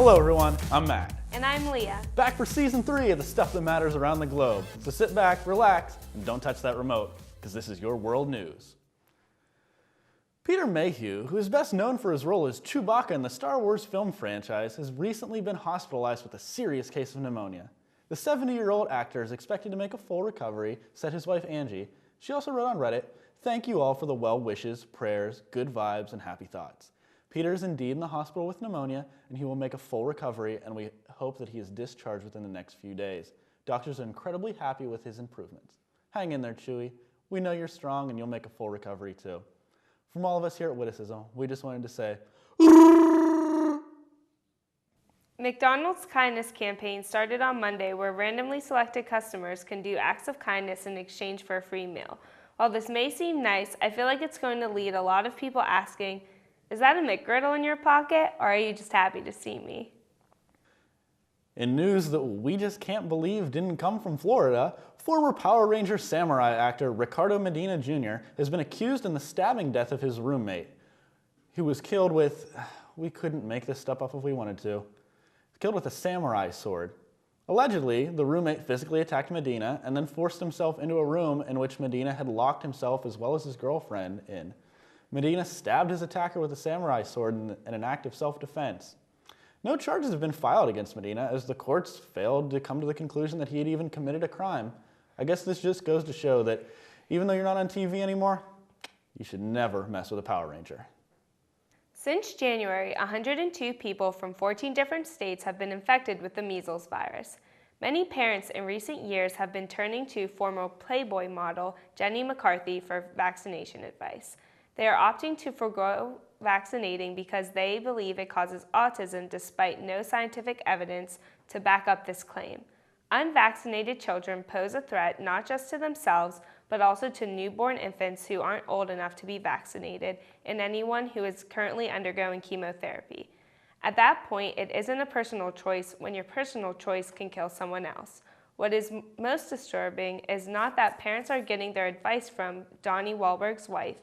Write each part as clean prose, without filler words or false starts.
Hello everyone, I'm Matt. And I'm Leah. Back for season 3 of the stuff that matters around the globe. So sit back, relax, and don't touch that remote, because this is your world news. Peter Mayhew, who is best known for his role as Chewbacca in the Star Wars film franchise, has recently been hospitalized with a serious case of pneumonia. The 70-year-old actor is expected to make a full recovery, said his wife Angie. She also wrote on Reddit, "Thank you all for the well wishes, prayers, good vibes, and happy thoughts. Peter is indeed in the hospital with pneumonia, and he will make a full recovery, and we hope that he is discharged within the next few days. Doctors are incredibly happy with his improvements. Hang in there, Chewie. We know you're strong, and you'll make a full recovery too." From all of us here at Witticism, we just wanted to say, McDonald's Kindness Campaign started on Monday, where randomly selected customers can do acts of kindness in exchange for a free meal. While this may seem nice, I feel like it's going to lead a lot of people asking, "Is that a McGriddle in your pocket, or are you just happy to see me?" in news that we just can't believe didn't come from Florida, former Power Ranger samurai actor Ricardo Medina Jr. has been accused in the stabbing death of his roommate, who was killed with, we couldn't make this stuff up if we wanted to, killed with a samurai sword. Allegedly, the roommate physically attacked Medina and then forced himself into a room in which Medina had locked himself as well as his girlfriend in. Medina stabbed his attacker with a samurai sword in an act of self-defense. No charges have been filed against Medina, as the courts failed to come to the conclusion that he had even committed a crime. I guess this just goes to show that even though you're not on TV anymore, you should never mess with a Power Ranger. Since January, 102 people from 14 different states have been infected with the measles virus. Many parents in recent years have been turning to former Playboy model Jenny McCarthy for vaccination advice. They are opting to forego vaccinating because they believe it causes autism despite no scientific evidence to back up this claim. Unvaccinated children pose a threat not just to themselves, but also to newborn infants who aren't old enough to be vaccinated and anyone who is currently undergoing chemotherapy. At that point, it isn't a personal choice when your personal choice can kill someone else. What is most disturbing is not that parents are getting their advice from Donnie Wahlberg's wife.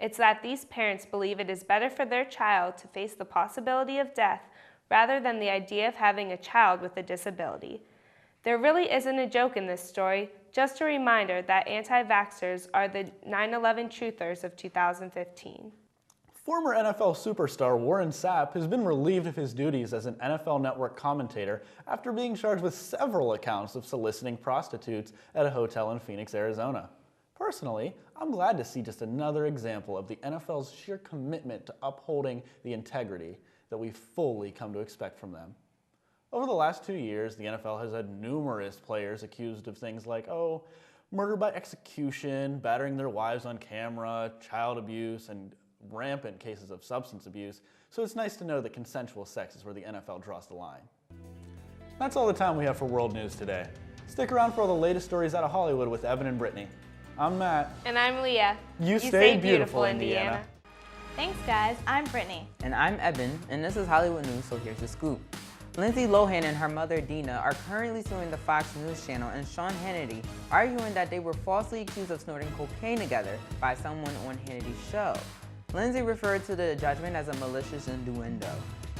It's that these parents believe it is better for their child to face the possibility of death rather than the idea of having a child with a disability. There really isn't a joke in this story, just a reminder that anti-vaxxers are the 9/11 truthers of 2015. Former NFL superstar Warren Sapp has been relieved of his duties as an NFL Network commentator after being charged with several accounts of soliciting prostitutes at a hotel in Phoenix, Arizona. Personally, I'm glad to see just another example of the NFL's sheer commitment to upholding the integrity that we've fully come to expect from them. Over the last 2 years, the NFL has had numerous players accused of things like, murder by execution, battering their wives on camera, child abuse, and rampant cases of substance abuse, so it's nice to know that consensual sex is where the NFL draws the line. That's all the time we have for World News today. Stick around for all the latest stories out of Hollywood with Evan and Brittany. I'm Matt. And I'm Leah. You stay beautiful, Indiana. Indiana. Thanks, guys. I'm Brittany. And I'm Eben, and this is Hollywood News, so here's the scoop. Lindsay Lohan and her mother Dina are currently suing the Fox News channel and Sean Hannity, arguing that they were falsely accused of snorting cocaine together by someone on Hannity's show. Lindsay referred to the judgment as a malicious innuendo,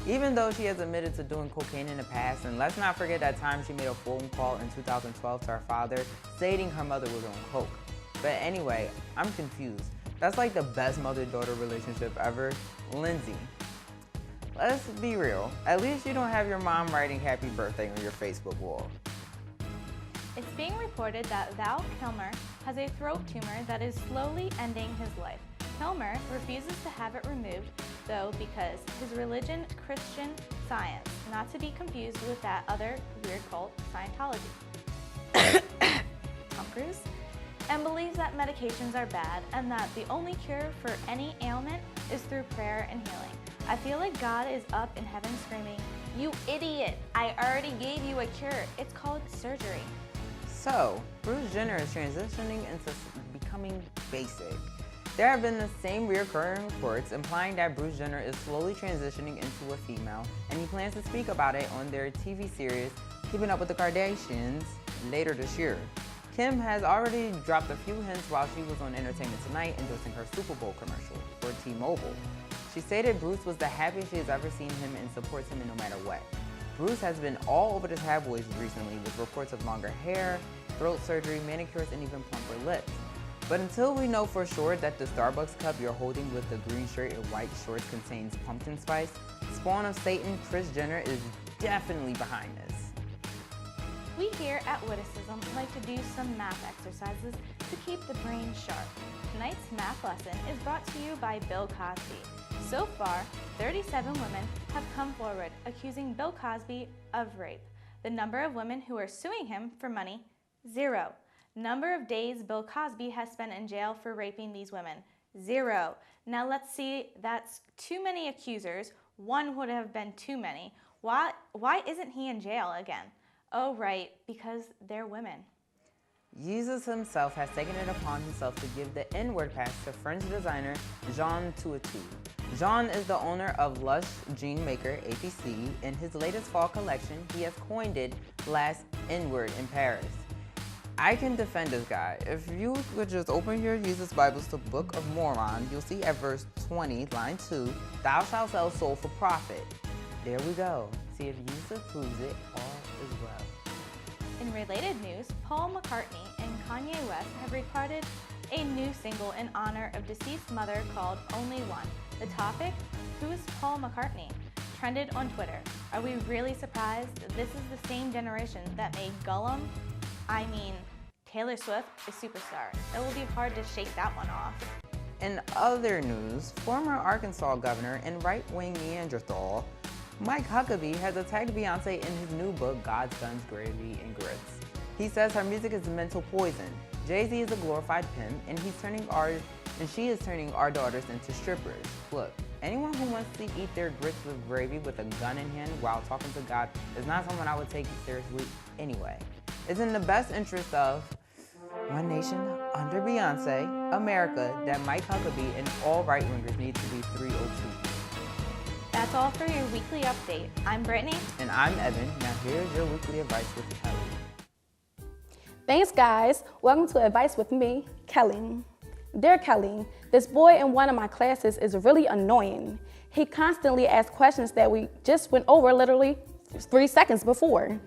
even though she has admitted to doing cocaine in the past, and let's not forget that time she made a phone call in 2012 to her father stating her mother was on coke. But anyway, I'm confused. That's like the best mother-daughter relationship ever. Lindsay, let's be real. At least you don't have your mom writing happy birthday on your Facebook wall. It's being reported that Val Kilmer has a throat tumor that is slowly ending his life. Kilmer refuses to have it removed, though, because his religion, Christian Science, not to be confused with that other weird cult, Scientology. Tom Cruise? And believes that medications are bad and that the only cure for any ailment is through prayer and healing. I feel like God is up in heaven screaming, "You idiot, I already gave you a cure. It's called surgery." So, Bruce Jenner is transitioning into becoming basic. There have been the same recurring reports implying that Bruce Jenner is slowly transitioning into a female, and he plans to speak about it on their TV series, Keeping Up with the Kardashians, later this year. Kim has already dropped a few hints while she was on Entertainment Tonight endorsing her Super Bowl commercial for T-Mobile. She stated Bruce was the happiest she has ever seen him and supports him in no matter what. Bruce has been all over the tabloids recently with reports of longer hair, throat surgery, manicures, and even plumper lips. But until we know for sure that the Starbucks cup you're holding with the green shirt and white shorts contains pumpkin spice, spawn of Satan Kris Jenner is definitely behind this. We here at Witticism like to do some math exercises to keep the brain sharp. Tonight's math lesson is brought to you by Bill Cosby. So far, 37 women have come forward accusing Bill Cosby of rape. The number of women who are suing him for money, 0. Number of days Bill Cosby has spent in jail for raping these women, 0. Now let's see, that's too many accusers. One would have been too many. Why isn't he in jail again? Oh right, because they're women. Jesus himself has taken it upon himself to give the N-word pass to French designer Jean Toutou. Jean is the owner of Lush Jean Maker APC. In his latest fall collection, he has coined it last N-word in Paris. I can defend this guy. If you would just open your Jesus Bibles to Book of Mormon, you'll see at verse 20, line 2, thou shalt sell soul for profit. There we go. See if Jesus approves it, all is well. In related news, Paul McCartney and Kanye West have recorded a new single in honor of deceased mother called Only One. The topic, who is Paul McCartney? Trended on Twitter. Are we really surprised? This is the same generation that made Taylor Swift a superstar. It will be hard to shake that one off. In other news, former Arkansas governor and right-wing Neanderthal Mike Huckabee has attacked Beyonce in his new book, God's Guns, Gravy, and Grits. He says her music is mental poison. Jay-Z is a glorified pimp, and she is turning our daughters into strippers. Look, anyone who wants to eat their grits with gravy with a gun in hand while talking to God is not someone I would take seriously anyway. It's in the best interest of one nation under Beyonce, America, that Mike Huckabee and all right-wingers need to be 302. That's all for your weekly update. I'm Brittany. And I'm Evan. Now here's your weekly advice with Kelly. Thanks, guys. Welcome to Advice with me, Kelly. Dear Kelly, this boy in one of my classes is really annoying. He constantly asks questions that we just went over literally 3 seconds before.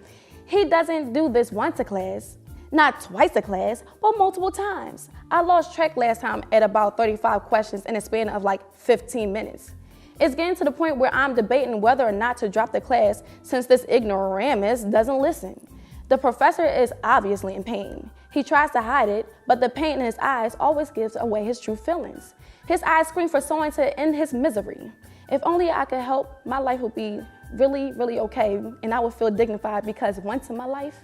He doesn't do this once a class, not twice a class, but multiple times. I lost track last time at about 35 questions in a span of like 15 minutes. It's getting to the point where I'm debating whether or not to drop the class since this ignoramus doesn't listen. The professor is obviously in pain. He tries to hide it, but the pain in his eyes always gives away his true feelings. His eyes scream for someone to end his misery. If only I could help, my life would be really, really okay, and I would feel dignified because once in my life,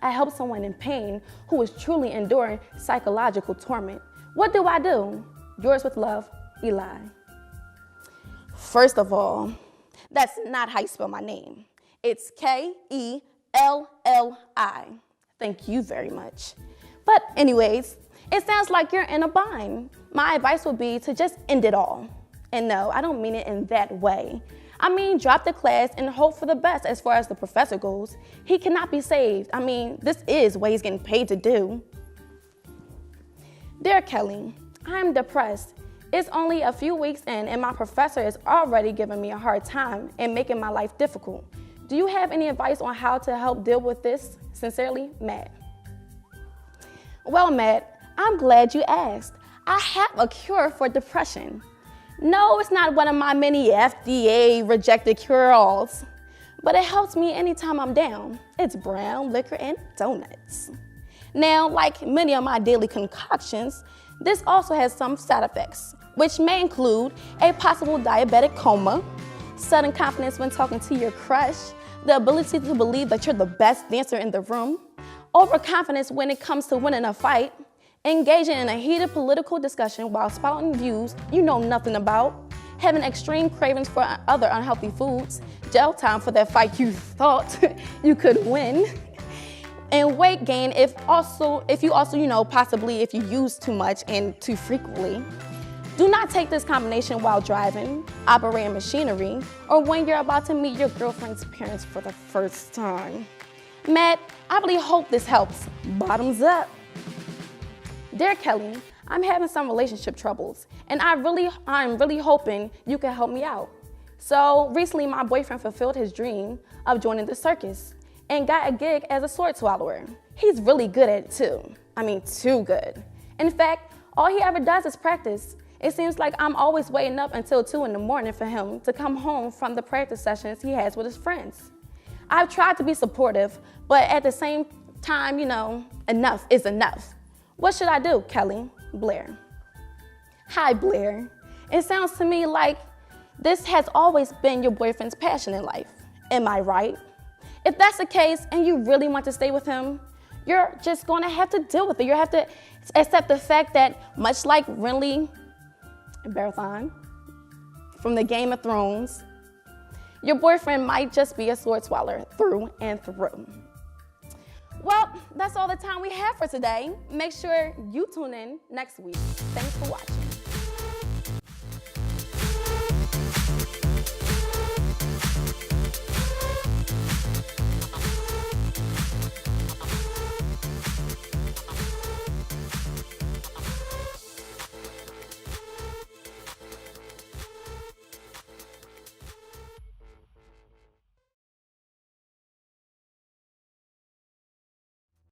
I helped someone in pain who was truly enduring psychological torment. What do I do? Yours with love, Eli. First of all, that's not how you spell my name. It's Kelli. Thank you very much. But anyways, it sounds like you're in a bind. My advice would be to just end it all. And no, I don't mean it in that way. I mean, drop the class and hope for the best as far as the professor goes. He cannot be saved. I mean, this is what he's getting paid to do. Dear Kelly, I'm depressed. It's only a few weeks in and my professor is already giving me a hard time and making my life difficult. Do you have any advice on how to help deal with this? Sincerely, Matt. Well, Matt, I'm glad you asked. I have a cure for depression. No, it's not one of my many FDA rejected cure-alls, but it helps me anytime I'm down. It's brown liquor and donuts. Now, like many of my daily concoctions, this also has some side effects, which may include a possible diabetic coma, sudden confidence when talking to your crush, the ability to believe that you're the best dancer in the room, overconfidence when it comes to winning a fight, engaging in a heated political discussion while spouting views you know nothing about, having extreme cravings for other unhealthy foods, jail time for that fight you thought you could win, and weight gain if you use too much and too frequently. Do not take this combination while driving, operating machinery, or when you're about to meet your girlfriend's parents for the first time. Matt, I really hope this helps. Bottoms up. Dear Kelly, I'm having some relationship troubles, and I'm really hoping you can help me out. So recently my boyfriend fulfilled his dream of joining the circus and got a gig as a sword swallower. He's really good at it too. I mean, too good. In fact, all he ever does is practice. It seems like I'm always waiting up until 2 in the morning for him to come home from the practice sessions he has with his friends. I've tried to be supportive, but at the same time, enough is enough. What should I do, Kelly? Blair. Hi, Blair. It sounds to me like this has always been your boyfriend's passion in life. Am I right? If that's the case and you really want to stay with him, you're just gonna have to deal with it. You have to accept the fact that much like Renly Baratheon from the Game of Thrones, your boyfriend might just be a sword swallower through and through. Well, that's all the time we have for today. Make sure you tune in next week. Thanks for watching.